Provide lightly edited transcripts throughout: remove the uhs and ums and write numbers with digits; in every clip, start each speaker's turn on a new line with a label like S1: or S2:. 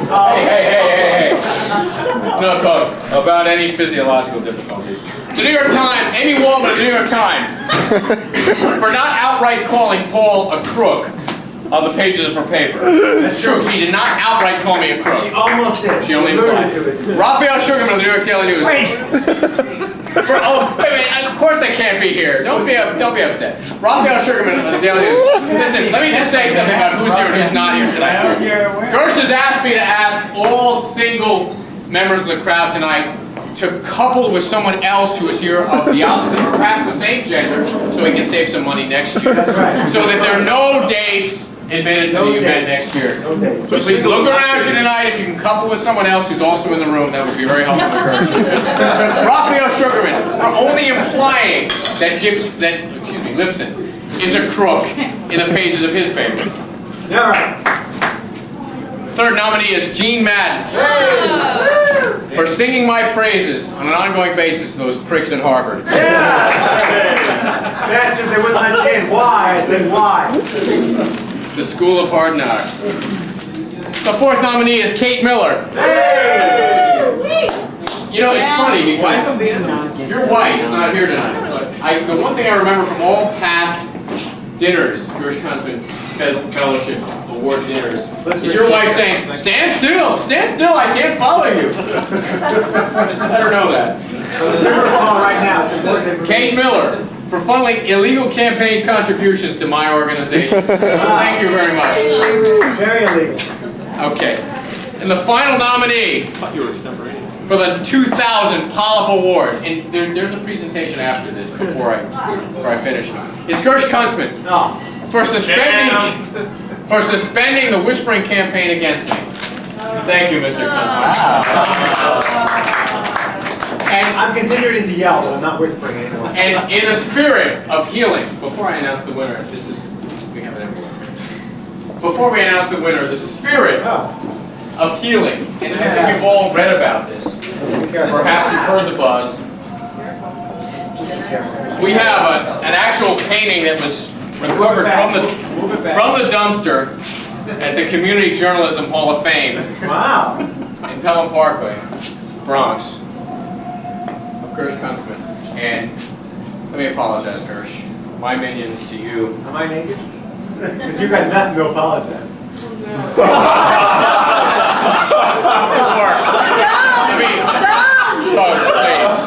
S1: Hey. No talk about any physiological difficulties. The New York Times, Amy Waldman of the New York Times, for not outright calling Paul a crook on the pages of her paper. That's true. She did not outright call me a crook.
S2: She almost did.
S1: She only implied it. Raphael Sugarman of the New York Daily News.
S2: Wait.
S1: Wait, of course they can't be here. Don't be upset. Raphael Sugarman of the Daily News. Listen, let me just say something about who's here and who's not here tonight. Gersh has asked me to ask all single members of the crowd tonight to couple with someone else who is here of the opposite or perhaps the same gender, so we can save some money next year.
S2: Right.
S1: So that there are no dates admitted to the event next year. So please look around you tonight. If you can couple with someone else who's also in the room, that would be very helpful to Gersh. Raphael Sugarman, for only implying that Lipson is a crook in the pages of his paper.
S2: All right.
S1: Third nominee is Gene Madden. For singing my praises on an ongoing basis to those pricks in Harvard.
S2: Yeah! Bastards, they wouldn't let you in. Why? I said why.
S1: The School of Hard Knocks. The fourth nominee is Kate Miller.
S2: Hey!
S1: You know, it's funny because your wife is not here tonight. But the one thing I remember from all past dinners, Gersh Kunstman Fellowship Award dinners, is your wife saying, stand still, I can't follow you. Let her know that.
S2: Right now.
S1: Kate Miller, for funneling illegal campaign contributions to my organization. Thank you very much.
S2: Very illegal.
S1: Okay. And the final nominee for the 2000 Polyp Award, and there's a presentation after this before I finish, is Gersh Kunstman for suspending the whispering campaign against me. Thank you, Mr. Kunstman. And
S2: I'm continuing to yell, but I'm not whispering anymore.
S1: And in a spirit of healing, before I announce the winner, we have an envelope. Before we announce the winner, the spirit of healing, and I think you've all read about this. Perhaps you've heard the buzz. We have an actual painting that was recovered from the dumpster at the Community Journalism Hall of Fame.
S2: Wow.
S1: In Pelham Parkway, Bronx. Gersh Kunstman. And let me apologize, Gersh. My minions to you.
S2: Am I naked? Because you got nothing to apologize.
S1: Folks, please.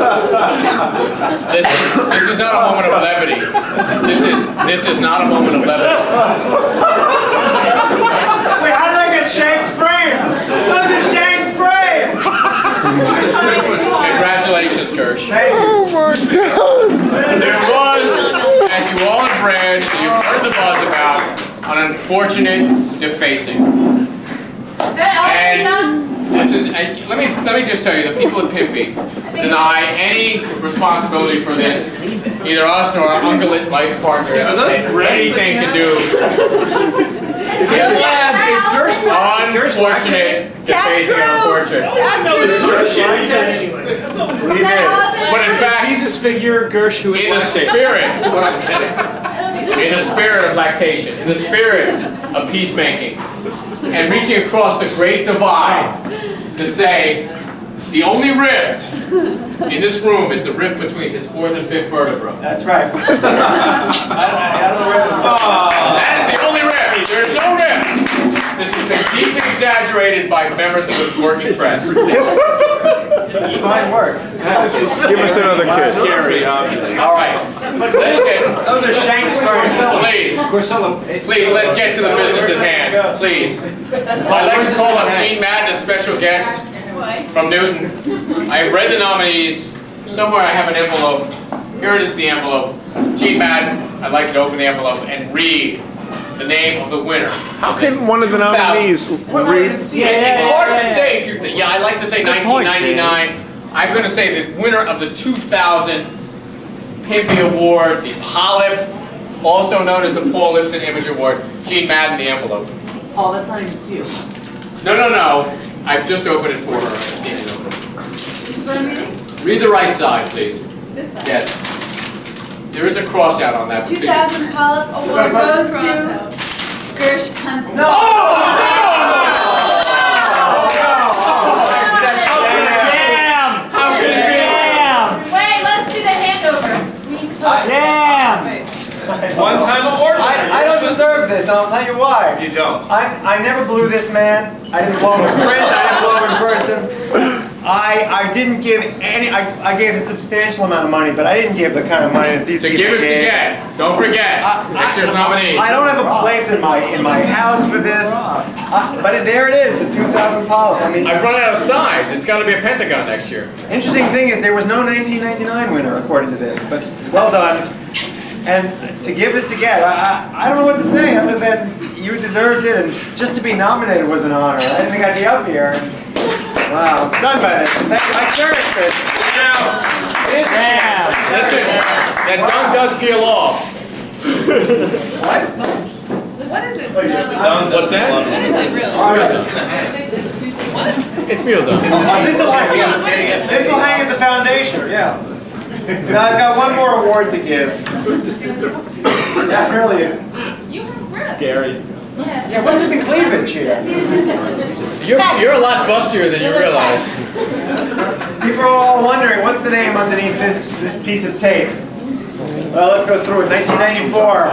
S1: This is not a moment of levity. This is not a moment of levity.
S2: Wait, how did I get Shank's frames? Look at Shank's frames!
S1: Congratulations, Gersh.
S2: Thank you.
S3: Oh my God!
S1: There was, as you all have read, and you've heard the buzz about, an unfortunate defacing. And this is, let me just tell you, the people at Pimpy deny any responsibility for this, neither us nor our ungulate life partners had anything to do. Unfortunate defacing of a portrait. But in fact,
S4: Jesus figure, Gersh, who is
S1: in the spirit, in the spirit of lactation, in the spirit of peacemaking, and reaching across the great divide to say, the only rift in this room is the rift between his fourth and fifth vertebra.
S2: That's right. I don't know where this is going.
S1: That is the only rift. There is no rift. This has been deeply exaggerated by members of the working press.
S2: That's fine work.
S3: Give us another kiss.
S1: All right. Let's get,
S2: Those are Shank's frames.
S1: please, let's get to the business at hand. Please. I'd like to call up Gene Madden, a special guest from Newton. I have read the nominees. Somewhere I have an envelope. Here it is, the envelope. Gene Madden, I'd like you to open the envelope and read the name of the winner.
S3: How can one of the nominees read?
S1: It's hard to say. Yeah, I like to say 1999. I'm going to say the winner of the 2000 Pimpy Award, the Polyp, also known as the Paul Lipson Image Award. Gene Madden, the envelope.
S5: Oh, that's not even sealed.
S1: No. I've just opened it for her. This is
S5: what I'm reading?
S1: Read the right side, please.
S5: This side.
S1: Yes. There is a cross out on that.
S5: 2000 Polyp Award goes to Gersh Kunstman.
S2: No! and I'll tell you why.
S4: You don't.
S2: I never blew this man. I didn't blow him in print. I didn't blow him in person. I didn't give any. I gave a substantial amount of money, but I didn't give the kind of money that these
S1: To
S2: people
S1: give is to
S2: gave.
S1: get. Don't forget. Next year's nominees.
S2: I don't have a place in my house for this, but there it is, the 2,000 polyp. I mean,
S1: I've run out of signs. It's got to be a pentagon next year.
S2: interesting thing is there was no 1999 winner according to this, but well done. And to give is to get. I don't know what to say other than you deserved it, and just to be nominated was an honor. I didn't think I'd be up here. Wow, I'm stunned by this. Thank you. I cherish this. It is a shame.
S1: Listen, that dunk does peel off.
S2: What?
S5: What is it?
S1: What's that?
S5: What is it really? What?
S1: It's meal dunk.
S2: This will hang at the foundation. Yeah. Now I've got one more award to give. That really is.
S5: You have breasts.
S4: Scary.
S2: Yeah, what's with the cleavage here?
S1: You're a lot bustier than you realize.
S2: People are all wondering what's the name underneath this piece of tape. Well, let's go through it. 1994.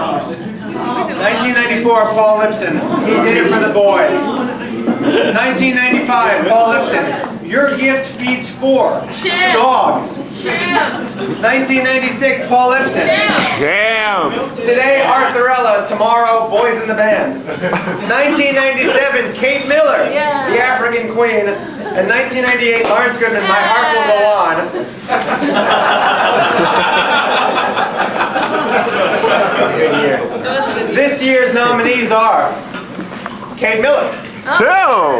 S2: 1994, Paul Lipson. He did it for the boys. 1995, Paul Lipson. Your gift feeds 4 dogs. 1996, Paul Lipson.
S3: Damn.
S2: Today, Arthurella. Tomorrow, Boys in the Band. 1997, Kate Miller, the African Queen. And 1998, Lawrence Goodman, My Heart Will Go On. This year's nominees are Kate Miller.
S3: No.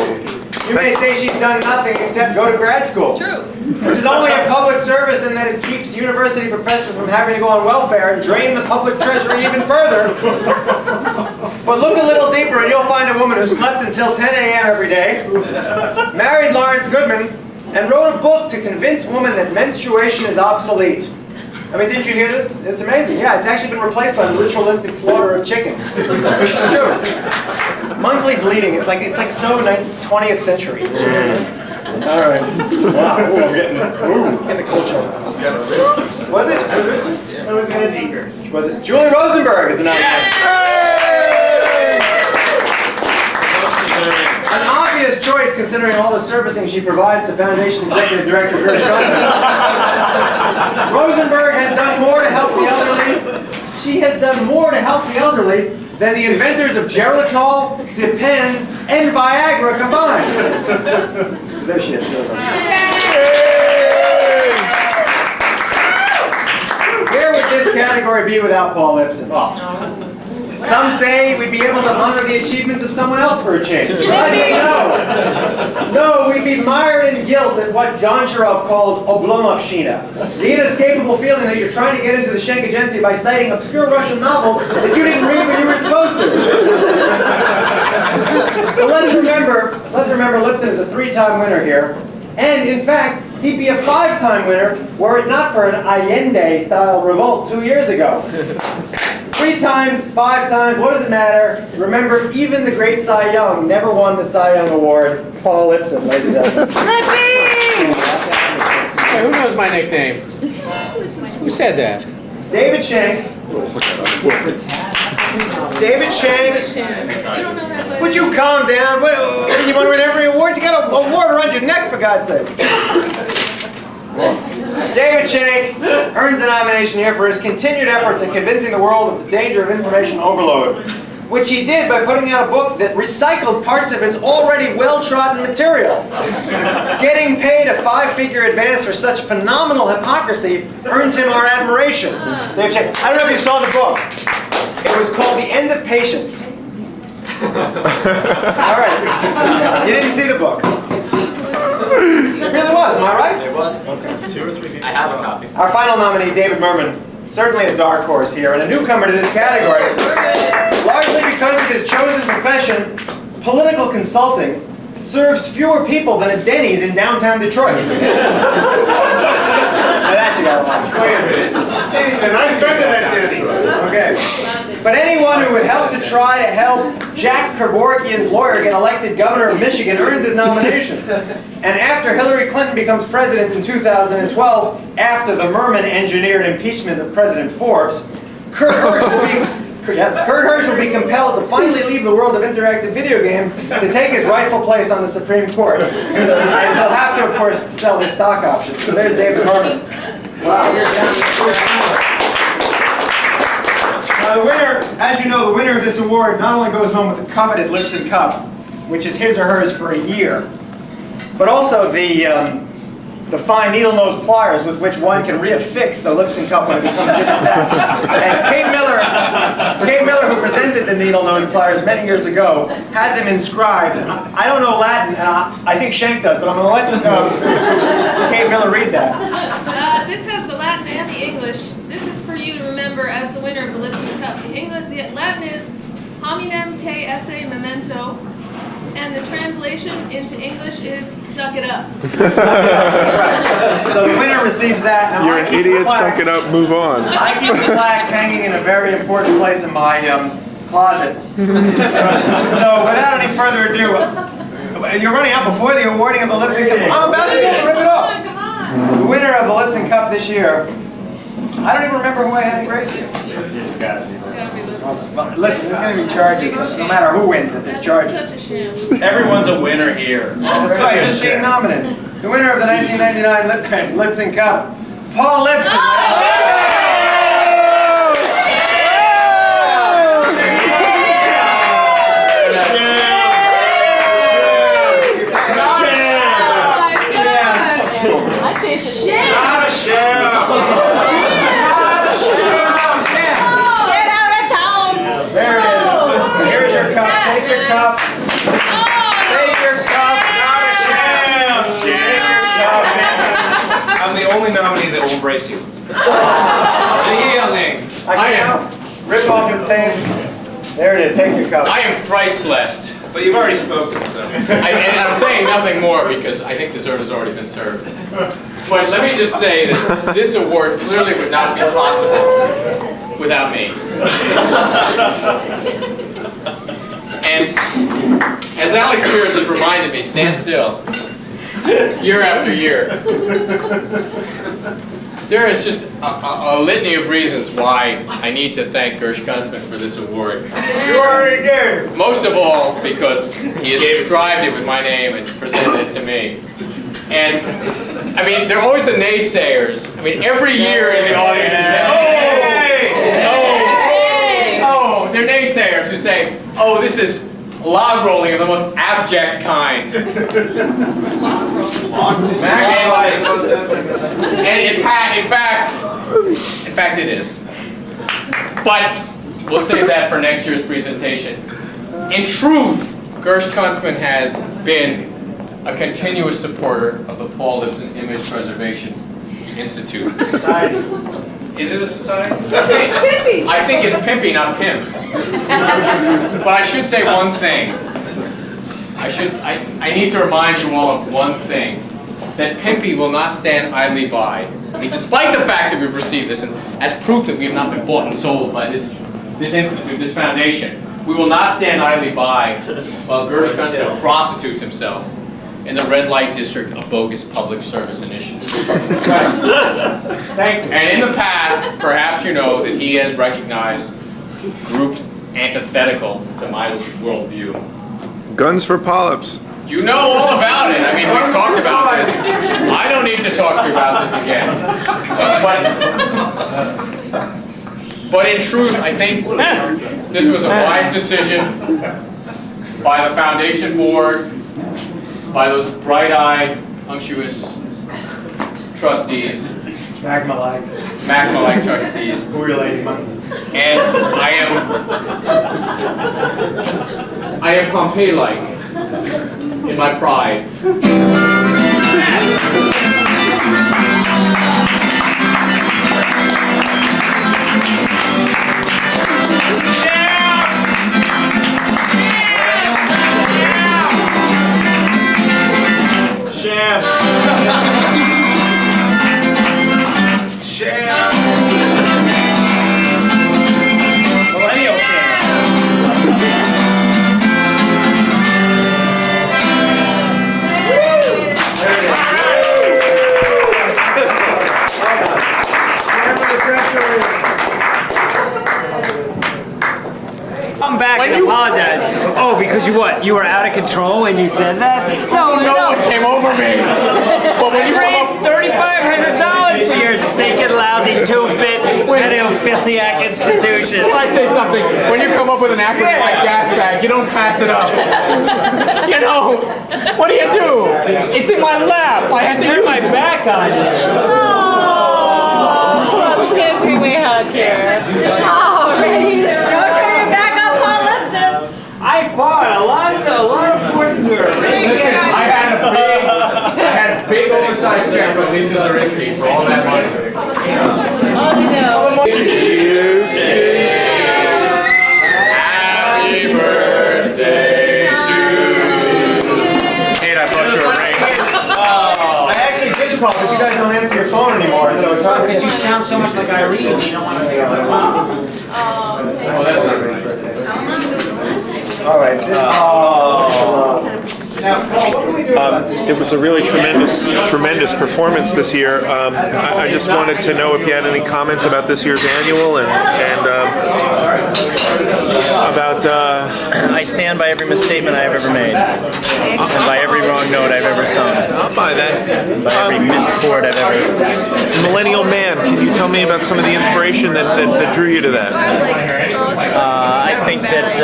S2: You may say she's done nothing except go to grad school.
S5: True.
S2: Which is only a public service in that it keeps university professors from having to go on welfare and drain the public treasury even further. But look a little deeper and you'll find a woman who slept until 10 a.m. every day, married Lawrence Goodman, and wrote a book to convince women that menstruation is obsolete. I mean, didn't you hear this? It's amazing. Yeah, it's actually been replaced by the ritualistic slaughter of chickens. It's true. Monthly bleeding. It's like so 20th century. All right. Wow. Ooh, I'm getting the culture.
S4: It was kind of risky.
S2: Was it?
S4: It was edgy.
S2: Was it? Julie Rosenberg is the nominee. An obvious choice considering all the servicing she provides to Foundation Executive Director Gersh Rosenberg has done more to help the elderly. She has done more to help the elderly than the inventors of Geritol, Depends, and Viagra combined. There she is. Where would this category be without Paul Lipson? Oh. Some say we'd be able to honor the achievements of someone else for a change. I say no. No, we'd be mired in guilt at what Goncharov called Oblomovshchina. The inescapable feeling that you're trying to get into the Schenk Agency by citing obscure Russian novels that you didn't read when you were supposed to. But let's remember Lipson is a 3-time winner here. And in fact, he'd be a 5-time winner were it not for an Allende-style revolt 2 years ago. 3 times, 5 times, what does it matter? Remember, even the great Cy Young never won the Cy Young Award. Paul Lipson, ladies and gentlemen.
S1: Hey, who knows my nickname? Who said that?
S2: David Schenk. David Schenk.
S5: You don't know that.
S2: Would you calm down? What, you want to win every award? You got an award around your neck, for God's sake. David Schenk earns a nomination here for his continued efforts in convincing the world of the danger of information overload, which he did by putting out a book that recycled parts of his already well-trodden material. Getting paid a 5-figure advance for such phenomenal hypocrisy earns him our admiration. David Schenk, I don't know if you saw the book. It was called The End of Patience. All right. You didn't see the book. It really was, am I right?
S4: It was. Okay. 2 or 3 people. I have a copy.
S2: Our final nominee, David Merman, certainly a dark horse here, and a newcomer to this category, largely because of his chosen profession, political consulting, serves fewer people than a Denny's in downtown Detroit. Now that you got a lot. Wait a minute. And I've been to that Denny's. Okay. But anyone who would help to try to help Jack Kevorkian's lawyer get elected governor of Michigan earns his nomination. And after Hillary Clinton becomes president in 2012, after the Merman-engineered impeachment of President Forbes, Kurt Yes, Kurt Hirsch will be compelled to finally leave the world of interactive video games to take his rightful place on the Supreme Court. And he'll have to, of course, sell his stock options. So there's David Harmon. Wow. The winner, as you know, the winner of this award not only goes home with the coveted Lipson Cup, which is his or hers for a year, but also the fine needle-nose pliers with which one can reaffix the Lipson Cup when it becomes disattached. And Kate Miller, who presented the needle-nose pliers many years ago, had them inscribed. I don't know Latin, and I think Shank does, but I'm going to let Kate Miller read that.
S5: This has the Latin and the English. This is for you to remember as the winner of the Lipson Cup. The Latin is hominem te esse memento. And the translation into English is "suck it up."
S2: That's right. So the winner receives that. Now,
S3: You're an idiot, suck it up, move on.
S2: I keep the plaque hanging in a very important place in my closet. So without any further ado, you're running out before the awarding of the Lipson Cup. I'm about to go rip it off.
S5: Come on.
S2: The winner of the Lipson Cup this year, I don't even remember who I had in grade.
S5: It's gotta be Lipson.
S2: Well, listen, there's going to be charges, no matter who wins it, there's charges.
S5: Such a sham.
S4: Everyone's a winner here.
S2: That's right, just being nominated. The winner of the 1999 Lipson Cup, Paul Lipson.
S5: I say it's a sham.
S4: Not a sham.
S5: Get out of town.
S2: There it is. Here's your cup. Take your cup. Take your cup.
S4: Not a sham.
S2: Take your cup.
S4: I'm the only nominee that will embrace you.
S2: I am. Rip off the tape. There it is. Take your cup.
S1: I am thrice blessed.
S4: But you've already spoken, so.
S1: And I'm saying nothing more because I think dessert has already been served. But let me just say that this award clearly would not be possible without me. And as Alex Spears has reminded me, stand still, year after year. There is just a litany of reasons why I need to thank Gersh Kunstman for this award.
S2: You already did.
S1: Most of all because he has described it with my name and presented it to me. And, I mean, they're always the naysayers. I mean, every year in the audience you say, oh, they're naysayers who say, oh, this is log rolling of the most abject kind. And in fact it is. But we'll save that for next year's presentation. In truth, Gersh Kunstman has been a continuous supporter of the Paul Lipson Image Preservation Institute.
S2: Society.
S1: Is it a society? I think it's pimpy, not pimps. But I should say one thing. I need to remind you all of one thing. That Pimpy will not stand idly by. I mean, despite the fact that we've received this, and as proof that we have not been bought and sold by this institute, this foundation, we will not stand idly by while Gersh Kunstman prostitutes himself in the red light district of bogus public service initiatives.
S2: Thank you.
S1: And in the past, perhaps you know that he has recognized groups antithetical to my worldview.
S3: Guns for polyps.
S1: You know all about it. I mean, we've talked about this. I don't need to talk to you about this again. But in truth, I think this was a wise decision by the foundation board, by those bright-eyed, unctuous trustees, Magma-like trustees,
S2: Who are your lady monkeys?
S1: and I am Pompeii-like in my pride. Millennial champ.
S6: come back
S1: When
S6: and
S1: you-
S6: apologize. Oh, because you what? You were out of control when you said that? No,
S1: No one came over me. But when
S6: I
S1: you come
S6: raised
S1: up,
S6: $3,500 for your stinking lousy two-bit pedophiliac institution.
S1: can I say something? When you come up with an acronym like gas bag, you don't pass it up. You know, what do you do? It's in my lap. I had to
S6: Turn
S1: use
S6: my
S1: it.
S6: back on you.
S7: Let's get a three-way hug here. Oh, ready? Don't turn your back on Paul Lipson.
S6: I fought a lot of forces were.
S1: Listen, I had a big oversized check from Lisa Zarinsky for all that money.
S7: Oh, you know.
S1: Happy birthday to you. Kate, I brought you a ring.
S2: I actually did call, but you guys don't answer your phone anymore, so it's hard.
S6: Because you sound so much like Irene. You don't want to be on the phone.
S1: Oh, that's not right.
S2: All right. Now, Paul, what can we do about this?
S3: It was a really tremendous performance this year. I just wanted to know if you had any comments about this year's annual and about.
S8: I stand by every misstatement I have ever made, and by every wrong note I've ever sung,
S3: I'll buy that.
S8: and by every missed chord I've ever.
S3: Millennial Man. Can you tell me about some of the inspiration that drew you to that?
S8: I think that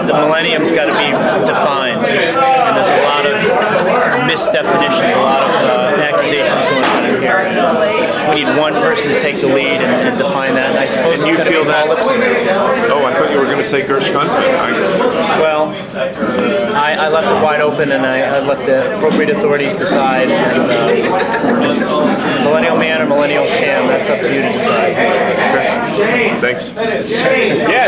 S8: the millennium's got to be defined, and there's a lot of misdefinitions, a lot of accusations going on in here. We need one person to take the lead and define that. And I suppose
S3: And
S8: it's
S3: you
S8: gotta
S3: feel
S8: be
S3: that?
S8: Paul Lipson.
S3: Oh, I thought you were going to say Gersh Gunsman.
S8: Well, I left it wide open, and I let the appropriate authorities decide. And, millennial man or millennial sham, that's up to you to decide.
S3: Thanks.
S1: Yeah,